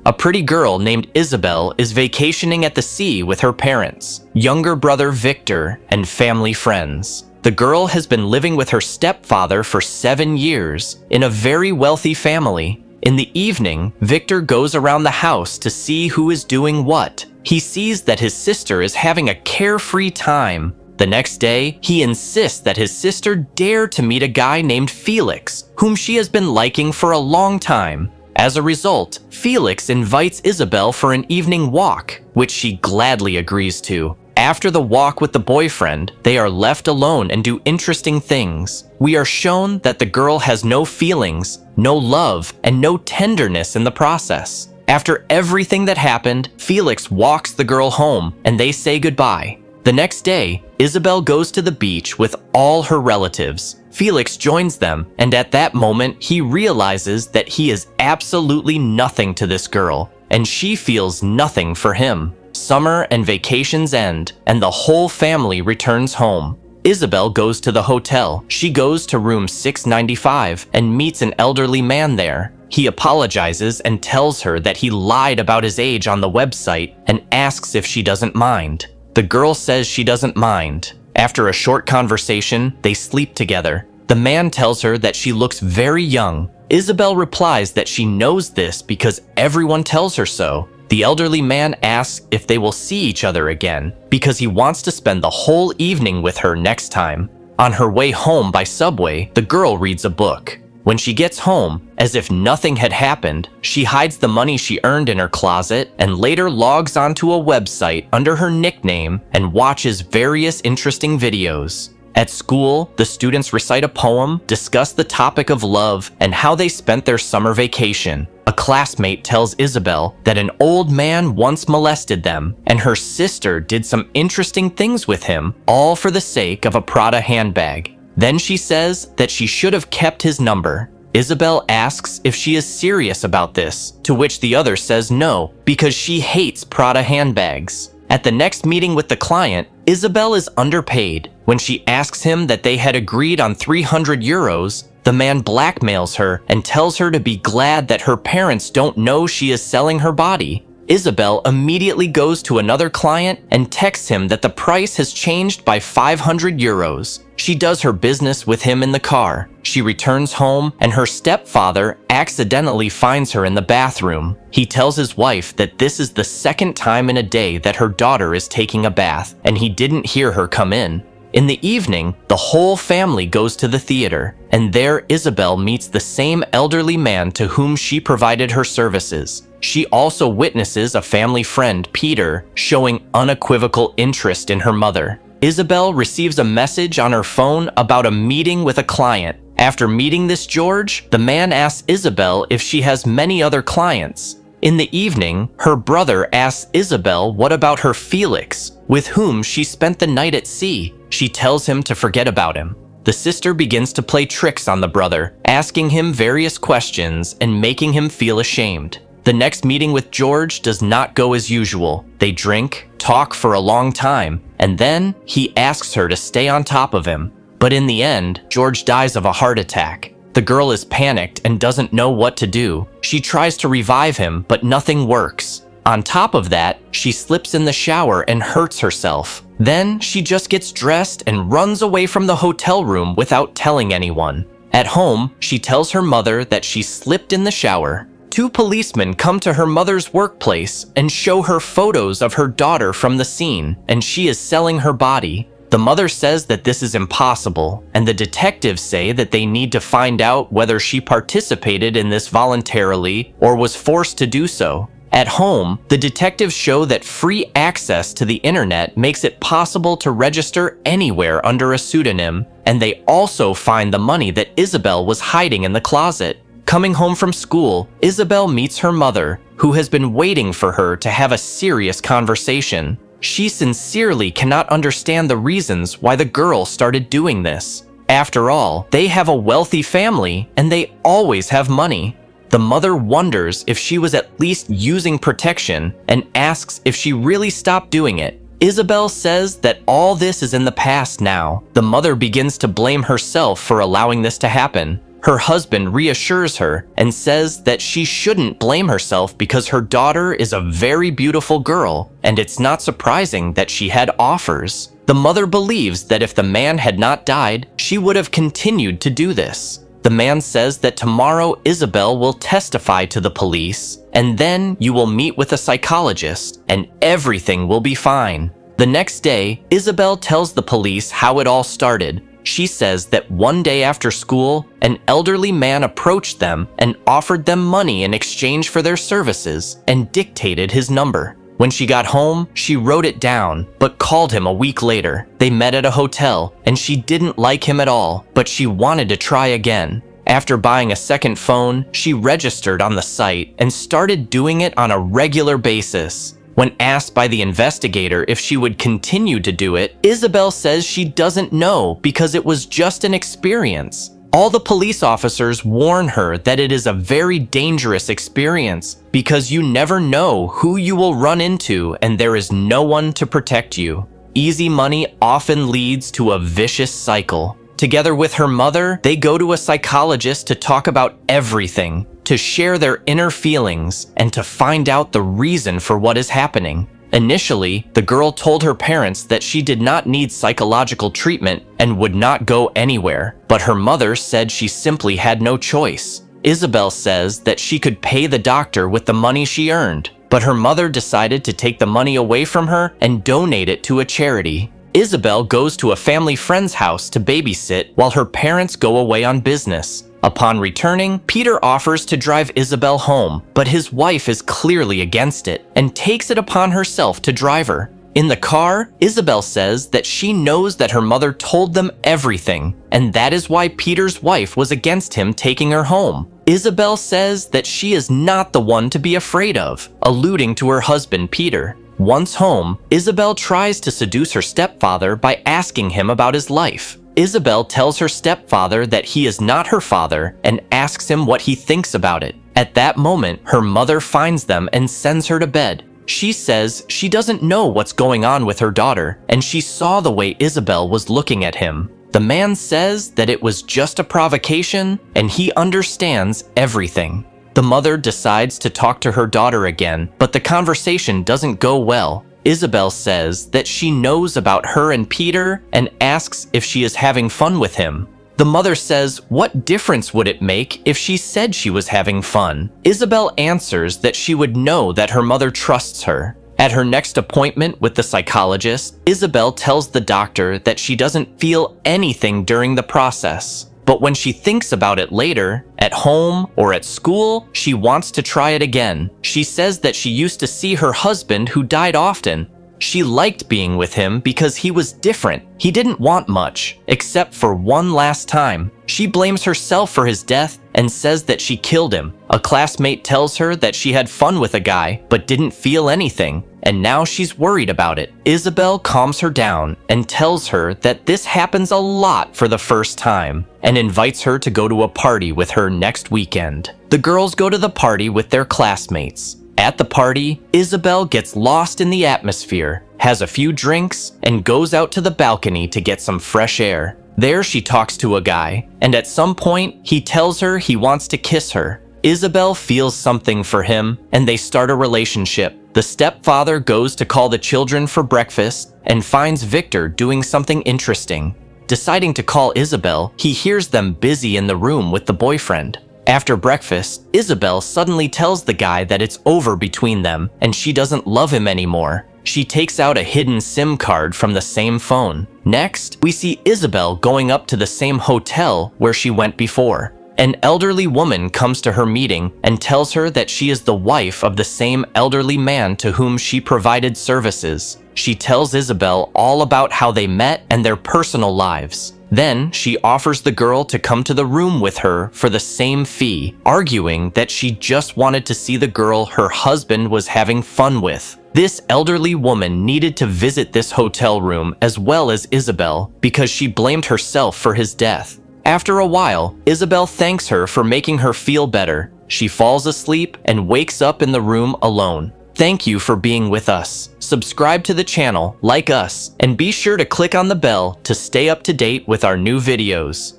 A pretty girl named Isabel is vacationing at the sea with her parents, younger brother Victor, and family friends. The girl has been living with her stepfather for 7 years in a very wealthy family. In the evening, Victor goes around the house to see who is doing what. He sees that his sister is having a carefree time. The next day, he insists that his sister dare to meet a guy named Felix, whom she has been liking for a long time. As a result, Felix invites Isabel for an evening walk, which she gladly agrees to. After the walk with the boyfriend, they are left alone and do interesting things. We are shown that the girl has no feelings, no love, and no tenderness in the process. After everything that happened, Felix walks the girl home and they say goodbye. The next day, Isabel goes to the beach with all her relatives. Felix joins them, and at that moment, he realizes that he is absolutely nothing to this girl, and she feels nothing for him. Summer and vacations end, and the whole family returns home. Isabel goes to the hotel. She goes to room 695 and meets an elderly man there. He apologizes and tells her that he lied about his age on the website and asks if she doesn't mind. The girl says she doesn't mind. After a short conversation, they sleep together. The man tells her that she looks very young. Isabel replies that she knows this because everyone tells her so. The elderly man asks if they will see each other again because he wants to spend the whole evening with her next time. On her way home by subway, the girl reads a book. When she gets home, as if nothing had happened, she hides the money she earned in her closet and later logs onto a website under her nickname and watches various interesting videos. At school, the students recite a poem, discuss the topic of love, and how they spent their summer vacation. A classmate tells Isabel that an old man once molested them, and her sister did some interesting things with him, all for the sake of a Prada handbag. Then she says that she should have kept his number. Isabel asks if she is serious about this, to which the other says no, because she hates Prada handbags. At the next meeting with the client, Isabel is underpaid. When she asks him that they had agreed on 300 euros, the man blackmails her and tells her to be glad that her parents don't know she is selling her body. Isabel immediately goes to another client and texts him that the price has changed by 500 euros. She does her business with him in the car. She returns home and her stepfather accidentally finds her in the bathroom. He tells his wife that this is the second time in a day that her daughter is taking a bath and he didn't hear her come in. In the evening, the whole family goes to the theater, and there Isabel meets the same elderly man to whom she provided her services. She also witnesses a family friend, Peter, showing unequivocal interest in her mother. Isabel receives a message on her phone about a meeting with a client. After meeting this George, the man asks Isabel if she has many other clients. In the evening, her brother asks Isabel what about her Felix, with whom she spent the night at sea. She tells him to forget about him. The sister begins to play tricks on the brother, asking him various questions and making him feel ashamed. The next meeting with George does not go as usual. They drink, talk for a long time, and then he asks her to stay on top of him. But in the end, George dies of a heart attack. The girl is panicked and doesn't know what to do. She tries to revive him, but nothing works. On top of that, she slips in the shower and hurts herself. Then she just gets dressed and runs away from the hotel room without telling anyone. At home, she tells her mother that she slipped in the shower. 2 policemen come to her mother's workplace and show her photos of her daughter from the scene, and she is selling her body. The mother says that this is impossible, and the detectives say that they need to find out whether she participated in this voluntarily or was forced to do so. At home, the detectives show that free access to the internet makes it possible to register anywhere under a pseudonym, and they also find the money that Isabel was hiding in the closet. Coming home from school, Isabel meets her mother, who has been waiting for her to have a serious conversation. She sincerely cannot understand the reasons why the girl started doing this. After all, they have a wealthy family and they always have money. The mother wonders if she was at least using protection and asks if she really stopped doing it. Isabel says that all this is in the past now. The mother begins to blame herself for allowing this to happen. Her husband reassures her and says that she shouldn't blame herself because her daughter is a very beautiful girl, and it's not surprising that she had offers. The mother believes that if the man had not died, she would have continued to do this. The man says that tomorrow Isabel will testify to the police, and then you will meet with a psychologist, and everything will be fine. The next day, Isabel tells the police how it all started. She says that one day after school, an elderly man approached them and offered them money in exchange for their services and dictated his number. When she got home, she wrote it down, but called him a week later. They met at a hotel, and she didn't like him at all, but she wanted to try again. After buying a second phone, she registered on the site and started doing it on a regular basis. When asked by the investigator if she would continue to do it, Isabel says she doesn't know because it was just an experience. All the police officers warn her that it is a very dangerous experience because you never know who you will run into and there is no one to protect you. Easy money often leads to a vicious cycle. Together with her mother, they go to a psychologist to talk about everything, to share their inner feelings, and to find out the reason for what is happening. Initially, the girl told her parents that she did not need psychological treatment and would not go anywhere, but her mother said she simply had no choice. Isabel says that she could pay the doctor with the money she earned, but her mother decided to take the money away from her and donate it to a charity. Isabel goes to a family friend's house to babysit while her parents go away on business. Upon returning, Peter offers to drive Isabel home, but his wife is clearly against it and takes it upon herself to drive her. In the car, Isabel says that she knows that her mother told them everything, and that is why Peter's wife was against him taking her home. Isabel says that she is not the one to be afraid of, alluding to her husband Peter. Once home, Isabel tries to seduce her stepfather by asking him about his life. Isabel tells her stepfather that he is not her father and asks him what he thinks about it. At that moment, her mother finds them and sends her to bed. She says she doesn't know what's going on with her daughter, and she saw the way Isabel was looking at him. The man says that it was just a provocation and he understands everything. The mother decides to talk to her daughter again, but the conversation doesn't go well. Isabel says that she knows about her and Peter and asks if she is having fun with him. The mother says, what difference would it make if she said she was having fun? Isabel answers that she would know that her mother trusts her. At her next appointment with the psychologist, Isabel tells the doctor that she doesn't feel anything during the process. But when she thinks about it later, at home or at school, she wants to try it again. She says that she used to see her husband who died often. She liked being with him because he was different. He didn't want much, except for one last time. She blames herself for his death and says that she killed him. A classmate tells her that she had fun with a guy, but didn't feel anything, and now she's worried about it. Isabel calms her down and tells her that this happens a lot for the first time, and invites her to go to a party with her next weekend. The girls go to the party with their classmates. At the party, Isabel gets lost in the atmosphere, has a few drinks, and goes out to the balcony to get some fresh air. There she talks to a guy, and at some point, he tells her he wants to kiss her. Isabel feels something for him, and they start a relationship. The stepfather goes to call the children for breakfast and finds Victor doing something interesting. Deciding to call Isabel, he hears them busy in the room with the boyfriend. After breakfast, Isabel suddenly tells the guy that it's over between them and she doesn't love him anymore. She takes out a hidden SIM card from the same phone. Next, we see Isabel going up to the same hotel where she went before. An elderly woman comes to her meeting and tells her that she is the wife of the same elderly man to whom she provided services. She tells Isabel all about how they met and their personal lives. Then she offers the girl to come to the room with her for the same fee, arguing that she just wanted to see the girl her husband was having fun with. This elderly woman needed to visit this hotel room as well as Isabel because she blamed herself for his death. After a while, Isabel thanks her for making her feel better. She falls asleep and wakes up in the room alone. Thank you for being with us. Subscribe to the channel, like us, and be sure to click on the bell to stay up to date with our new videos.